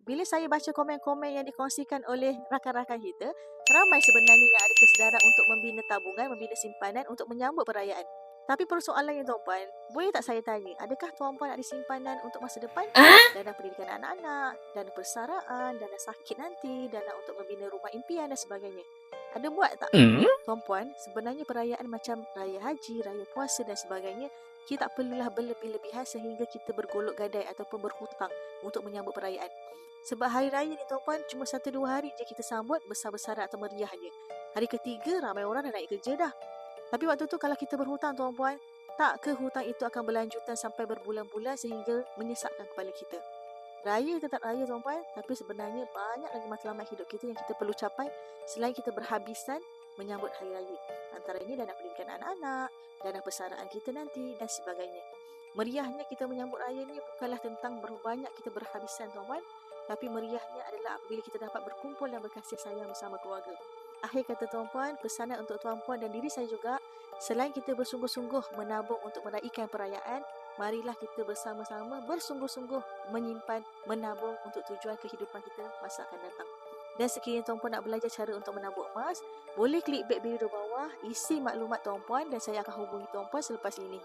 bila saya baca komen-komen yang dikongsikan oleh rakan-rakan kita, ramai sebenarnya yang ada kesedaran untuk membina tabungan, membina simpanan untuk menyambut perayaan. Tapi persoalannya tuan-puan, boleh tak saya tanya, adakah tuan-puan ada simpanan untuk masa depan? Dana pendidikan anak-anak, dana persaraan, dana sakit nanti, dana untuk membina rumah impian dan sebagainya. Ada buat tak? Tuan-puan, sebenarnya perayaan macam raya haji, raya puasa dan sebagainya, kita tak perlulah berlebih-lebihan sehingga kita bergolok gadai ataupun berhutang untuk menyambut perayaan. Sebab hari raya ni tuan-puan, cuma 1-2 hari je kita sambut besar-besaran atau meriahnya. Hari ketiga, ramai orang dah naik kerja dah. Tapi waktu tu kalau kita berhutang tuan-puan, tak ke hutang itu akan berlanjutan sampai berbulan-bulan sehingga menyesatkan kepala kita. Raya tetap raya tuan-puan, tapi sebenarnya banyak lagi matlamat hidup kita yang kita perlu capai selain kita berhabisan menyambut hari raya. Antaranya dana pendidikan anak-anak, dana persaraan kita nanti dan sebagainya. Meriahnya kita menyambut raya ni bukanlah tentang berapa banyak kita berhabisan tuan-puan, tapi meriahnya adalah apabila kita dapat berkumpul dan berkasih sayang bersama keluarga. Akhir kata tuan-puan, pesanan untuk tuan-puan dan diri saya juga, selain kita bersungguh-sungguh menabung untuk meraihkan perayaan, marilah kita bersama-sama bersungguh-sungguh menyimpan, menabung untuk tujuan kehidupan kita masa akan datang. Dan sekiranya tuan-puan nak belajar cara untuk menabung emas, boleh klik back video di bawah, isi maklumat tuan-puan dan saya akan hubungi tuan-puan selepas ini.